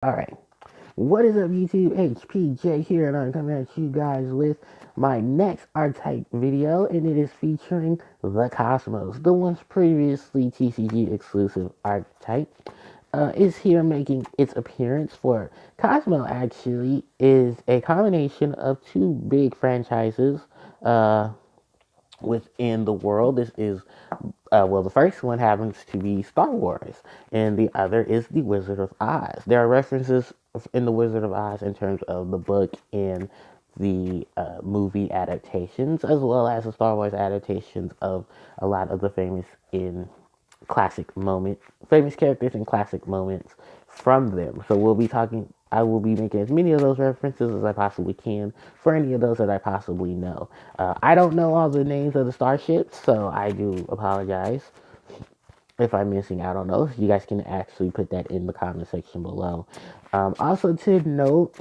Alright, what is up YouTube? HPJ here, and I'm coming at you guys with my next Archetype video, and it is featuring the Cosmos. The once previously TCG exclusive Archetype is here making its appearance. For Cosmo actually is a combination of two big franchises uh, within the world. This is well, the first one happens to be Star Wars, and the other is The Wizard of Oz. There are references in The Wizard of Oz in terms of the book and the movie adaptations, as well as the Star Wars adaptations of a lot of the famous characters and classic moments from them. So I will be making as many of those references as I possibly can for any of those that I possibly know. I don't know all the names of the starships, so I do apologize if I'm missing out on those. You guys can actually put that in the comment section below. Also to note,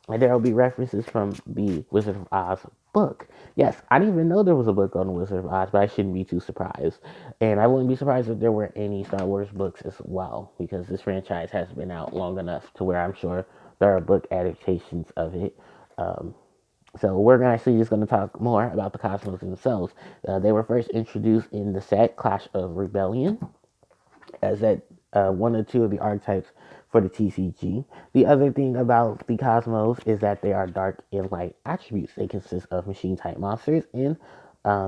there will be references from the Wizard of Oz book. Yes, I didn't even know there was a book on the Wizard of Oz, but I shouldn't be too surprised. And I wouldn't be surprised if there were any Star Wars books as well, because this franchise has been out long enough to where I'm sure there are book adaptations of it. Um, so we're actually just going to talk more about the Cosmos themselves. They were first introduced in the set Clash of Rebellion, as that one or two of the archetypes for the TCG. The other thing about the Cosmos is that they are dark and light attributes. They consist of machine type monsters and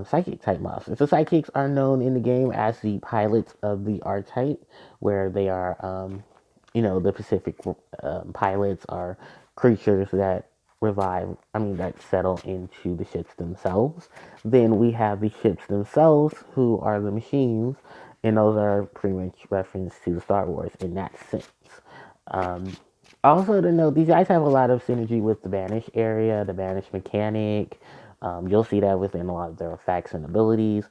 psychic type monsters. The psychics are known in the game as the pilots of the archetype, where they are, the Pacific pilots are creatures that that settle into the ships themselves. Then we have the ships themselves, who are the machines, and those are pretty much reference to the Star Wars in that sense. Um, Also to note, these guys have a lot of synergy with the Banish area, the Banish mechanic. You'll see that within a lot of their effects and abilities.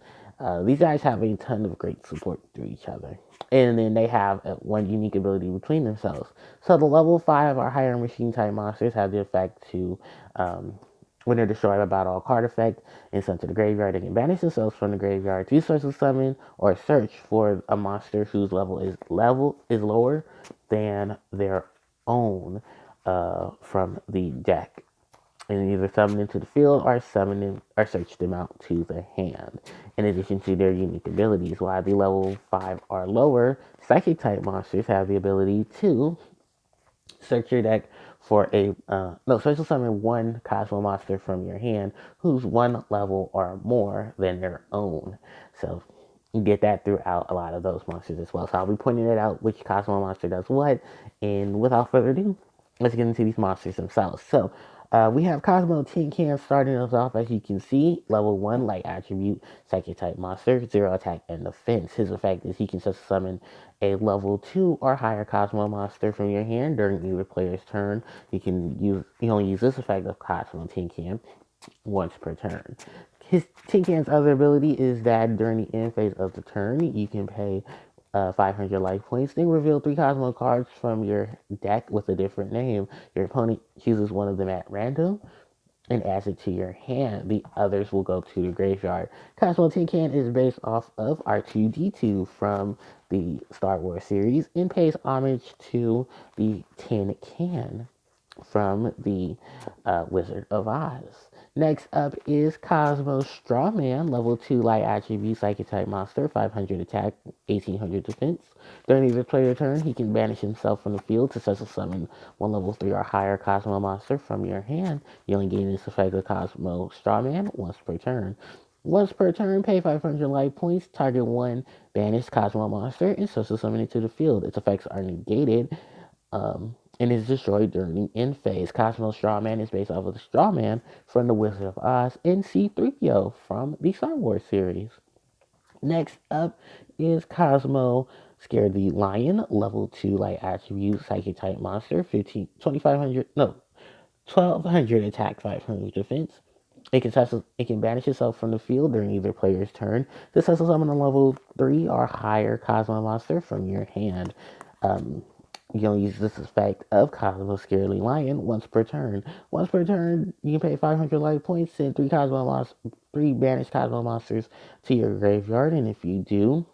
These guys have a ton of great support through each other. And then they have one unique ability between themselves. So the level 5 or higher machine type monsters have the effect to, when they're destroyed by battle or card effect and sent to the graveyard, they can banish themselves from the graveyard to special summon or search for a monster whose level is lower than their own from the deck, and either summon them to the field or summon them or search them out to the hand. In addition to their unique abilities, while the level 5 or lower psychic type monsters have the ability to search your deck for special summon one Cosmo monster from your hand who's one level or more than their own. So you get that throughout a lot of those monsters as well. So I'll be pointing it out which Cosmo monster does what. And without further ado, let's get into these monsters themselves. So we have Cosmo Tin Can starting us off, as you can see. Level 1, light attribute, psychic type monster, 0 attack and defense. His effect is he can just summon a level 2 or higher Cosmo monster from your hand during either player's turn. You only use this effect of Cosmo Tin Can once per turn. His Tin Can's other ability is that during the end phase of the turn, you can pay 500 life points, then reveal 3 Cosmo cards from your deck with a different name. Your opponent chooses one of them at random and adds it to your hand. The others will go to the graveyard. Cosmo Tin Can is based off of R2-D2 from the Star Wars series and pays homage to the Tin Can from the Wizard of Oz. Next up is Cosmo Strongman, level 2 light attribute, psychic type monster, 500 attack, 1800 defense. During either player turn, he can banish himself from the field to special summon one level 3 or higher Cosmo monster from your hand. You only gain this effect of Cosmo Strawman once per turn. Once per turn, pay 500 life points, target one banished Cosmo monster, and special summon it to the field. Its effects are negated and is destroyed during the end phase. Cosmo Strawman is based off of the Strawman from The Wizard of Oz and C-3PO from the Star Wars series. Next up is Cosmo Scare the Lion, level 2 light attribute, psychic type monster, 2500, no, 1200 attack, 500 defense. It can banish itself from the field during either player's turn. This has summon a level 3 or higher Cosmo monster from your hand. Um, you can use this effect of Cosmo Scaredy Lion once per turn. Once per turn, you can pay 500 life points, send 3 banished Cosmo monsters to your graveyard, and if you do,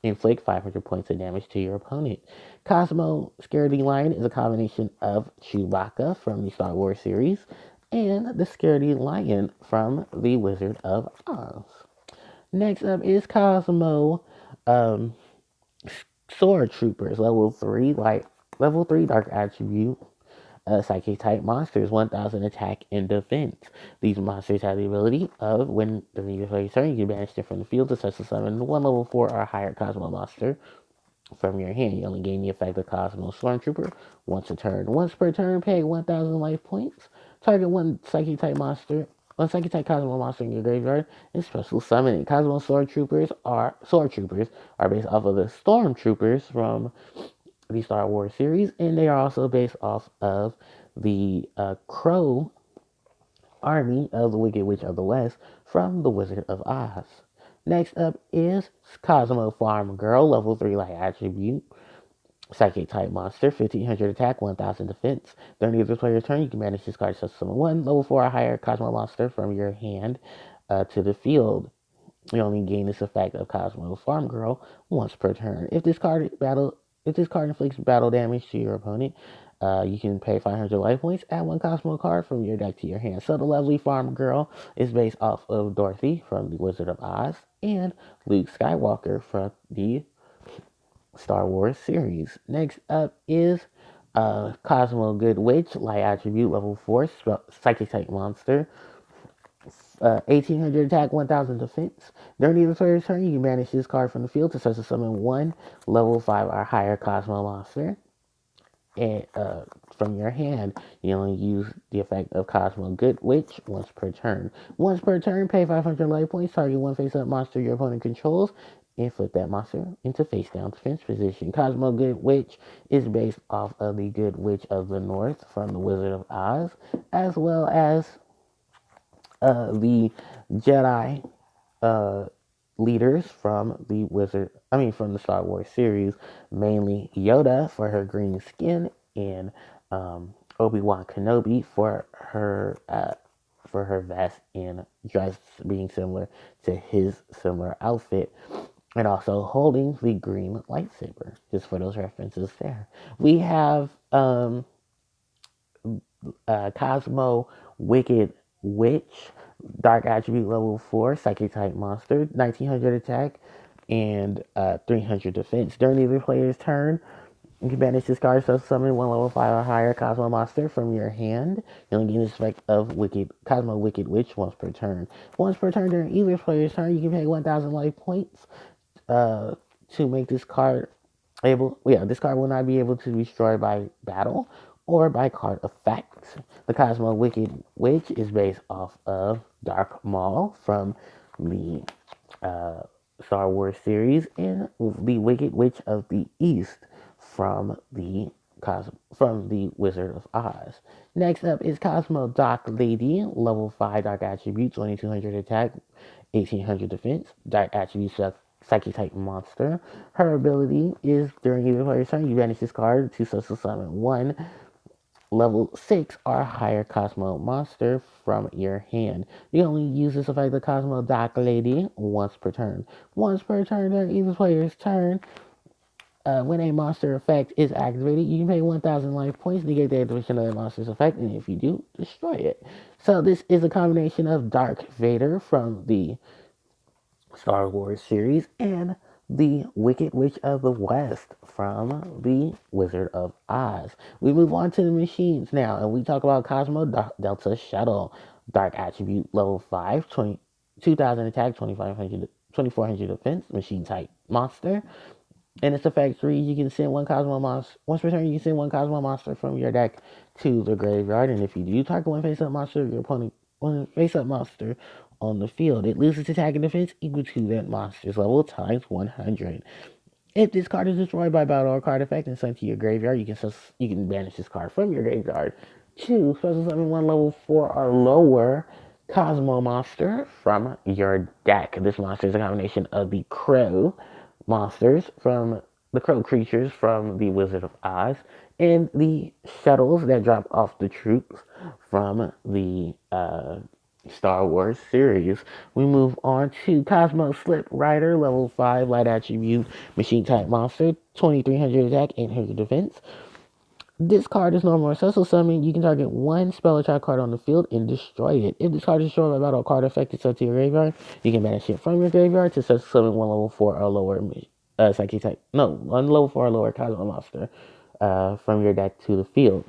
inflict 500 points of damage to your opponent. Cosmo Scaredy Lion is a combination of Chewbacca from the Star Wars series and the Scaredy Lion from the Wizard of Oz. Next up is Cosmo um, Sword Troopers, level 3 dark attribute. Psychic type monsters, 1000 attack and defense. These monsters have the ability of, when during your player's turn, you can banish them from the field to such a summon one level 4 or higher Cosmo monster from your hand. You only gain the effect of Cosmo Stormtrooper once a turn. Once per turn, pay 1000 life points. Target one psychic type Cosmo monster in your graveyard, and special summon it. Cosmo Sword Troopers are based off of the Stormtroopers from the Star Wars series, and they are also based off of the Crow army of the Wicked Witch of the West from The Wizard of Oz. Next up is Cosmo Farm Girl, level 3 light attribute. Psychic type monster, 1500 attack, 1000 defense. During the player's turn, you can manage this card to summon one level 4 or higher Cosmo monster from your hand to the field. You only gain this effect of Cosmo Farm Girl once per turn. If this card inflicts battle damage to your opponent, you can pay 500 life points. Add one Cosmo card from your deck to your hand. So the lovely Farm Girl is based off of Dorothy from The Wizard of Oz and Luke Skywalker from the Star Wars series. Next up is Cosmo Good Witch, light attribute, level 4, psychic type monster. 1800 attack, 1000 defense. During the player's turn, you can banish this card from the field to such a summon one level 5 or higher Cosmo monster. And from your hand, you only use the effect of Cosmo Good Witch once per turn. Once per turn, pay 500 life points, target one face-up monster your opponent controls, and flip that monster into face-down defense position. Cosmo Good Witch is based off of the Good Witch of the North from the Wizard of Oz, as well as the Jedi uh, leaders from from the Star Wars series, mainly Yoda for her green skin and Obi-Wan Kenobi for her vest and dress being similar to his similar outfit. And also holding the green lightsaber, just for those references there. We have Cosmo Wicked Witch, Dark Attribute level 4, Psychic type monster, 1900 attack, and 300 defense. During the player's turn, you can banish this card, so summon one level 5 or higher Cosmo monster from your hand. You only gain this effect of Cosmo Wicked Witch once per turn. Once per turn during either player's turn, you can pay 1000 life points to make this card this card will not be able to be destroyed by battle or by card effects. The Cosmo Wicked Witch is based off of Dark Maul from the Star Wars series and the Wicked Witch of the East from the Wizard of Oz. Next up is Cosmo Dark Lady, level 5 Dark Attribute, 2200 attack, 1800 defense. Dark Attribute Psychic type monster. Her ability is during either player's turn, you banish this card to social summon one level 6 or higher Cosmo monster from your hand. You only use this effect of Cosmo Dark Lady once per turn. Once per turn during either player's turn, when a monster effect is activated, you can pay 1000 life points to negate the activation of that monster's effect, and if you do, destroy it. So this is a combination of Dark Vader from the Star Wars series and the Wicked Witch of the West from the Wizard of Oz. We move on to the machines now, and we talk about Cosmo Delta Shuttle, Dark Attribute level 5, 2000 attack, 2400 defense, machine type monster. And its effect reads, you can send one Cosmo monster. Once per turn, you can send one Cosmo monster from your deck to the graveyard. And if you do, target one face-up monster, your opponent one face-up monster on the field. It loses attack and defense equal to that monster's level times 100. If this card is destroyed by battle or card effect and sent to your graveyard, you can banish this card from your graveyard to special summon one level 4 or lower Cosmo monster from your deck. This monster is a combination of the Crow creatures from the Wizard of Oz and the shuttles that drop off the troops from the Star Wars series. We move on to Cosmo Slip Rider, level 5, light attribute, machine type monster, 2300 attack, 800 defense. This card is normal or special summon. You can target one spell or trap card on the field and destroy it. If this card is destroyed by battle or card effect is set to your graveyard, you can banish it from your graveyard to special summon one level 4 or lower psychic type. No, one level 4 or lower Cosmo monster from your deck to the field.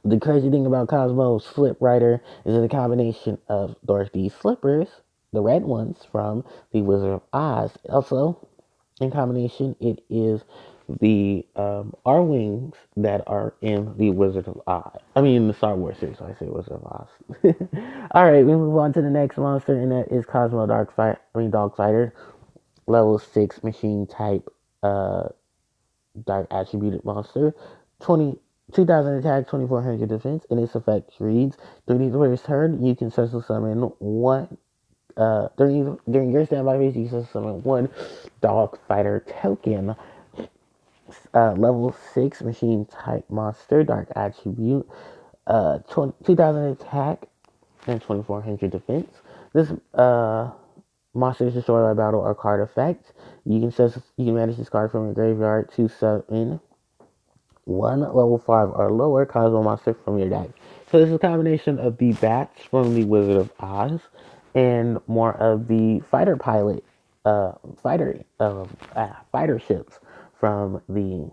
The crazy thing about Cosmo's Flip Rider is it's a combination of Dorothy's slippers, the red ones from the Wizard of Oz. Also, in combination, it is the R wings that are in the Wizard of Oz. I mean, in the Star Wars series. So I say Wizard of Oz. All right, we move on to the next monster, and that is Cosmo Dog Fighter, level 6 machine type dark attributed monster. 2000 attack, 2400 defense, and its effect reads: during the player's turn, you can special summon one. During your standby phase, you can special summon one dog fighter token. Level 6 machine type monster, dark attribute, 2000 attack, and 2400 defense. This monster is destroyed by battle or card effect. You can manage this card from your graveyard to summon one level 5 or lower Cosmo monster from your deck. So this is a combination of the bats from the Wizard of Oz and more of the fighter pilot, fighter ships from the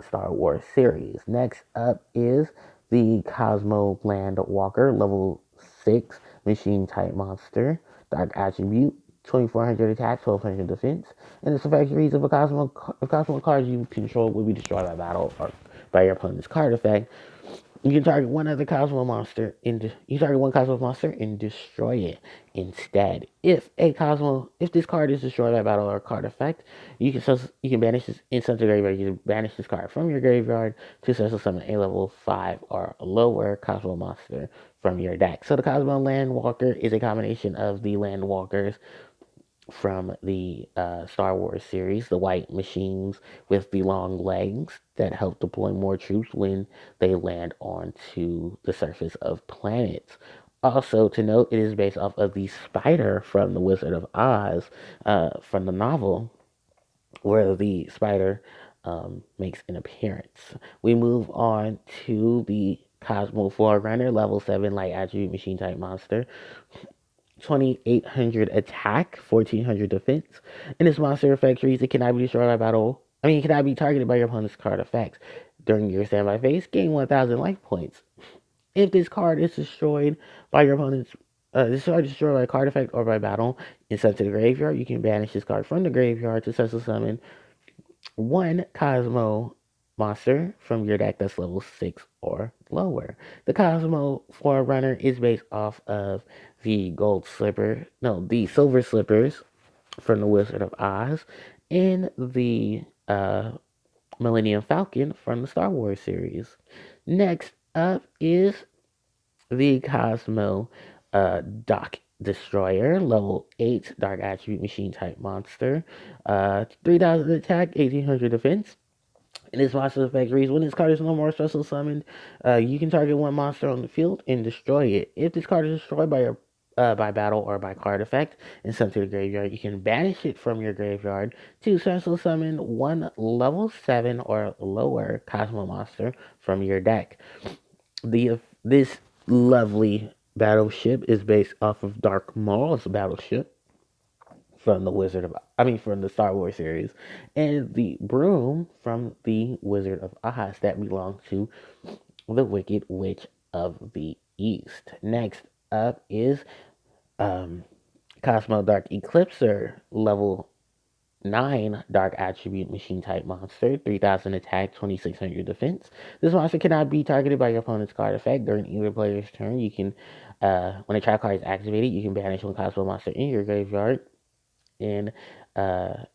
Star Wars series. Next up is the Cosmo Land Walker, level 6 machine type monster, dark attribute, 2400 attack, 1200 defense, and its effect reads: if a Cosmo card you control will be destroyed by battle or by your opponent's card effect, you can target one other Cosmo monster you target one Cosmo monster and destroy it instead. If this card is destroyed by battle or card effect, you can banish this instant to graveyard. You can banish this card from your graveyard to special summon a level 5 or lower Cosmo monster from your deck. So the Cosmo Landwalker is a combination of the Landwalkers from the Star Wars series, the white machines with the long legs that help deploy more troops when they land onto the surface of planets. Also, to note, it is based off of the spider from The Wizard of Oz, from the novel, where the spider makes an appearance. We move on to the Cosmo Forerunner, level 7 light attribute machine type monster. 2800 attack, 1400 defense. And this monster effect reads: it cannot be destroyed by battle. It cannot be targeted by your opponent's card effects. During your standby phase, gain 1000 life points. If this card is destroyed by your opponent's this card is destroyed by a card effect or by battle and sent to the graveyard, you can banish this card from the graveyard to special summon one Cosmo monster from your deck that's level 6 or lower. The Cosmo Forerunner is based off of the Silver Slippers from the Wizard of Oz, and the Millennium Falcon from the Star Wars series. Next up is the Cosmo Dock Destroyer, level 8, Dark Attribute Machine Type Monster, 3000 attack, 1800 defense. In this monster effect reads: when this card is no more special summoned, you can target one monster on the field and destroy it. If this card is destroyed by battle or by card effect and sent to the graveyard, you can banish it from your graveyard to special summon one level 7 or lower Cosmo monster from your deck. This lovely battleship is based off of Dark Maul's battleship from from the Star Wars series, and the broom from the Wizard of Oz that belongs to the Wicked Witch of the East. Next up is um, Cosmo Dark Eclipser, level 9 Dark Attribute Machine Type Monster, 3000 attack, 2600 defense. This monster cannot be targeted by your opponent's card effect during either player's turn. When a trap card is activated, you can banish one Cosmo monster in your graveyard and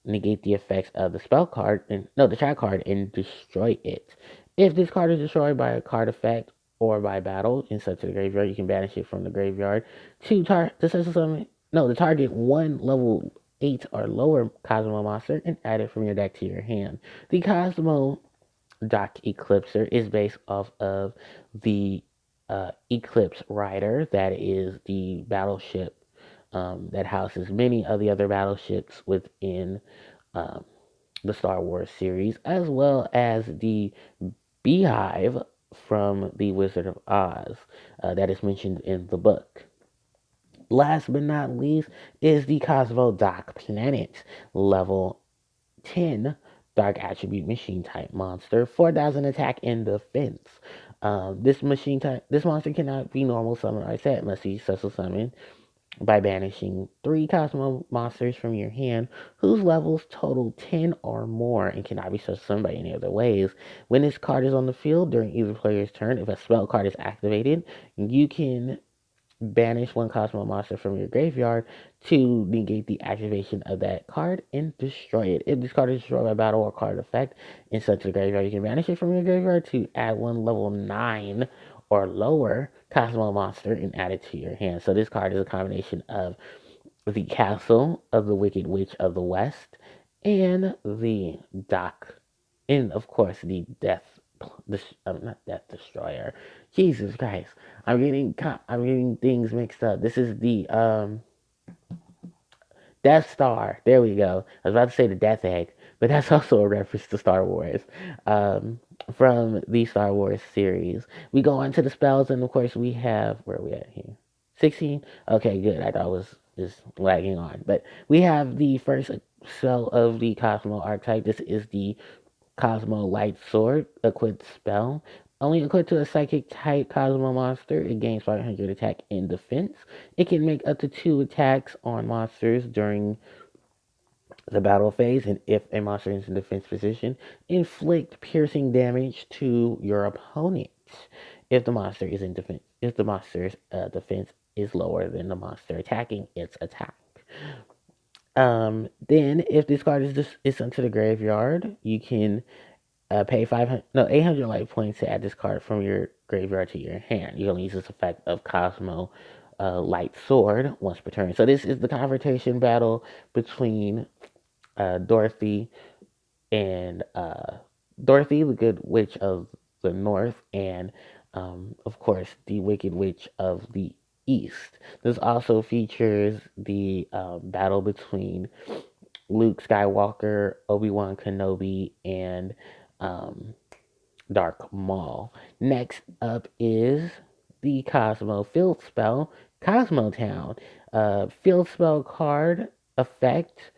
negate the effects of the trap card and destroy it. If this card is destroyed by a card effect or by battle and sent to the graveyard, you can banish it from the graveyard to target one level 8 or lower Cosmo monster and add it from your deck to your hand. The Cosmo Dock Eclipser is based off of the Eclipse Rider, that is the battleship that houses many of the other battleships within um, the Star Wars series, as well as the Beehive from The Wizard of Oz that is mentioned in the book. Last but not least is the Cosmo Dock Planet level 10 Dark Attribute Machine Type monster, 4,000 attack and defense. This monster cannot be normal summoned or set, must be special summoned by banishing 3 Cosmo monsters from your hand whose levels total 10 or more and cannot be special summoned by any other ways. When this card is on the field during either player's turn, if a spell card is activated, you can banish 1 Cosmo monster from your graveyard to negate the activation of that card and destroy it. If this card is destroyed by battle or card effect and sent to the graveyard, you can banish it from your graveyard to add 1 level 9 or lower Cosmo monster and add it to your hand. So this card is a combination of the Castle of the Wicked Witch of the West and the Dock, and of course the not Death Destroyer. Jesus Christ, I'm getting things mixed up. This is the Death Star. There we go. I was about to say the Death Egg, but that's also a reference to Star Wars. From the Star Wars series. We go on to the spells, and of course we have, where are we at here? 16? Okay, good. I thought it was just lagging on. But we have the first spell of the Cosmo archetype. This is the Cosmo Light Sword, equipped spell. Only equipped to a psychic type Cosmo monster, it gains 500 attack and defense. It can make up to 2 attacks on monsters during the battle phase, and if a monster is in defense position, inflict piercing damage to your opponent. If the monster is in defense, if the monster's defense is lower than the monster attacking its attack. Then if this card is sent to the graveyard, you can pay 800 life points to add this card from your graveyard to your hand. You only use this effect of Cosmo Light Sword once per turn. So this is the confrontation battle between Dorothy and Dorothy, the Good Witch of the North, and of course the Wicked Witch of the East. This also features the battle between Luke Skywalker, Obi-Wan Kenobi, and um, Dark Maul. Next up is the Cosmo Field Spell, Cosmo Town. Field Spell card effect.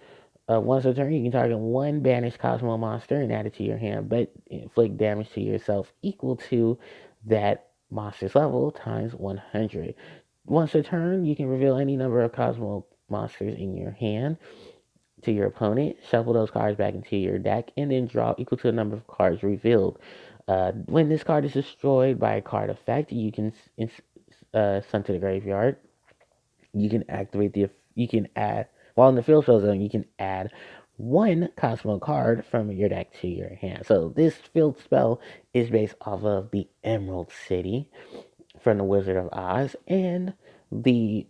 Once a turn, you can target 1 banished Cosmo monster and add it to your hand, but inflict damage to yourself equal to that monster's level times 100. Once a turn, you can reveal any number of Cosmo monsters in your hand to your opponent, shuffle those cards back into your deck, and then draw equal to the number of cards revealed. When this card is destroyed by a card effect, you can send to the graveyard. You can activate you can add, while in the field spell zone, you can add 1 Cosmo card from your deck to your hand. So this field spell is based off of the Emerald City from the Wizard of Oz and the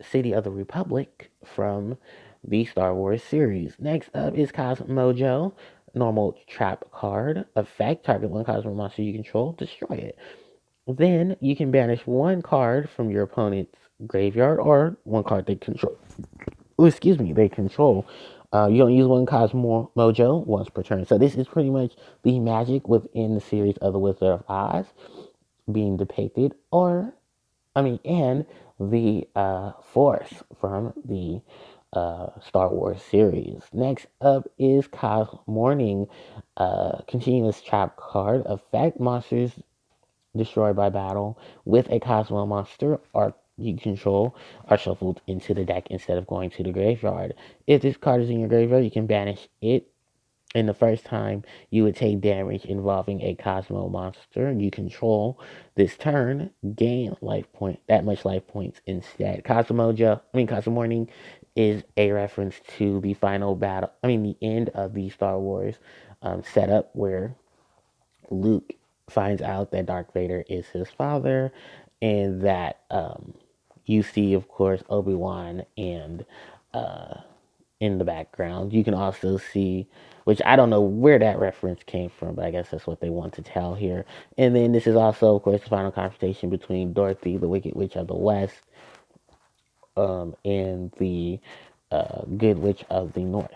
City of the Republic from the Star Wars series. Next up is Cosmojo, normal trap card. Effect, target 1 Cosmo monster you control, destroy it. Then you can banish 1 card from your opponent's graveyard or 1 card they control. Oh, excuse me, they control. You don't use 1 Cosmo Mojo once per turn. So this is pretty much the magic within the series of the Wizard of Oz being depicted, and the Force from the Star Wars series. Next up is Mourning, continuous trap card. Effect, monsters destroyed by battle with a Cosmo monster or you control are shuffled into the deck instead of going to the graveyard. If this card is in your graveyard, you can banish it. And the first time you would take damage involving a Cosmo monster you control this turn, gain that much life points instead. Cosmo Morning is a reference to the final battle. The end of the Star Wars setup where Luke finds out that Darth Vader is his father, and that you see, of course, Obi-Wan and in the background. You can also see, which I don't know where that reference came from, but I guess that's what they want to tell here. And then this is also, of course, the final confrontation between Dorothy, the Wicked Witch of the West, and the Good Witch of the North.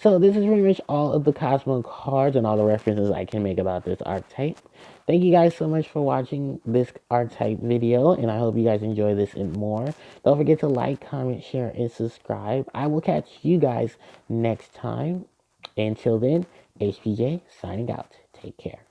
So this is pretty much all of the Cosmo cards and all the references I can make about this archetype. Thank you guys so much for watching this archetype video, and I hope you guys enjoy this and more. Don't forget to like, comment, share, and subscribe. I will catch you guys next time. Until then, HPJ signing out. Take care.